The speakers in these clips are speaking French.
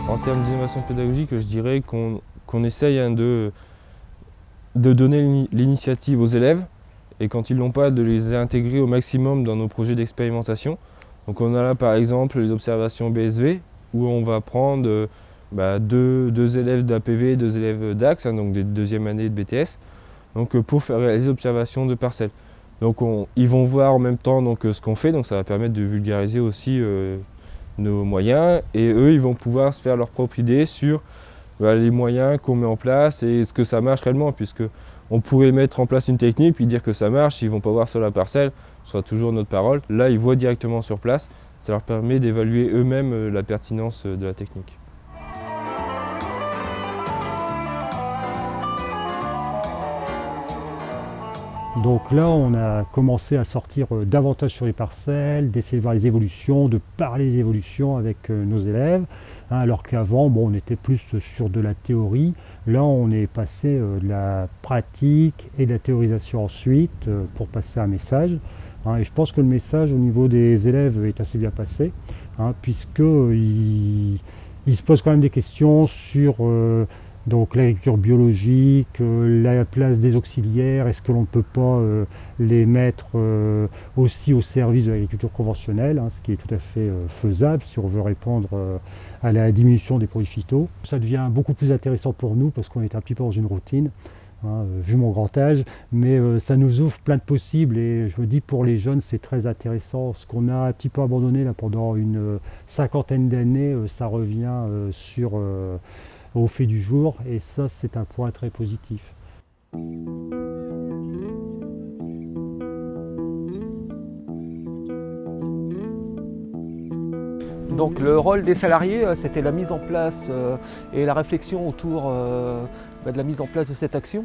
En termes d'innovation pédagogique, je dirais qu'on essaye de donner l'initiative aux élèves et quand ils ne l'ont pas, de les intégrer au maximum dans nos projets d'expérimentation. Donc on a là par exemple les observations BSV où on va prendre deux élèves d'APV, deux élèves d'AX, donc des deuxième année de BTS, donc, pour faire les observations de parcelles. Donc ils vont voir en même temps ce qu'on fait, donc ça va permettre de vulgariser aussi nos moyens et eux ils vont pouvoir se faire leur propre idée sur les moyens qu'on met en place et ce que ça marche réellement, puisque on pourrait mettre en place une technique puis dire que ça marche, ils ne vont pas voir sur la parcelle, ce sera toujours notre parole. Là ils voient directement sur place, ça leur permet d'évaluer eux-mêmes la pertinence de la technique. Donc là, on a commencé à sortir davantage sur les parcelles, d'essayer de voir les évolutions, de parler des évolutions avec nos élèves, alors qu'avant, on était plus sur de la théorie. Là, on est passé de la pratique et de la théorisation ensuite pour passer à un message. Et je pense que le message au niveau des élèves est assez bien passé, puisqu'ils se posent quand même des questions sur donc l'agriculture biologique, la place des auxiliaires, est-ce que l'on ne peut pas les mettre aussi au service de l'agriculture conventionnelle, ce qui est tout à fait faisable si on veut répondre à la diminution des produits phyto. Ça devient beaucoup plus intéressant pour nous parce qu'on est un petit peu dans une routine, vu mon grand âge, mais ça nous ouvre plein de possibles et je me dis pour les jeunes c'est très intéressant. Ce qu'on a un petit peu abandonné là, pendant une cinquantaine d'années, ça revient au fait du jour et ça c'est un point très positif. Donc le rôle des salariés, c'était la mise en place et la réflexion autour de la mise en place de cette action.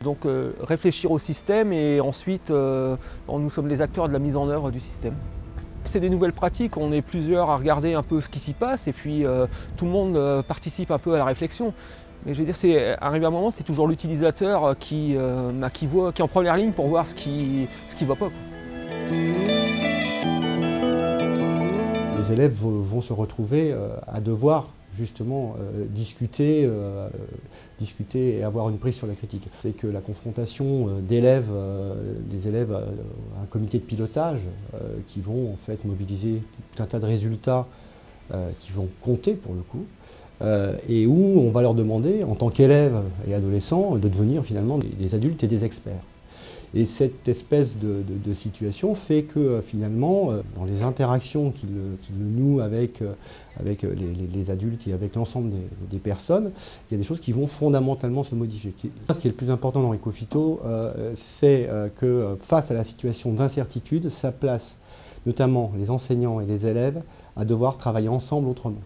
Donc réfléchir au système et ensuite nous sommes les acteurs de la mise en œuvre du système. C'est des nouvelles pratiques, on est plusieurs à regarder un peu ce qui s'y passe et puis tout le monde participe un peu à la réflexion. Mais je veux dire, arrivé à un moment, c'est toujours l'utilisateur qui est en première ligne pour voir ce qui va pas. Les élèves vont se retrouver à devoir justement discuter et avoir une prise sur la critique. C'est que la confrontation des élèves à un comité de pilotage qui vont en fait mobiliser tout un tas de résultats qui vont compter pour le coup et où on va leur demander en tant qu'élèves et adolescents de devenir finalement des adultes et des experts. Et cette espèce de situation fait que finalement, dans les interactions qu'il noue avec les adultes et avec l'ensemble des personnes, il y a des choses qui vont fondamentalement se modifier. Ce qui est le plus important dans Ecophyto, c'est que face à la situation d'incertitude, ça place notamment les enseignants et les élèves à devoir travailler ensemble autrement.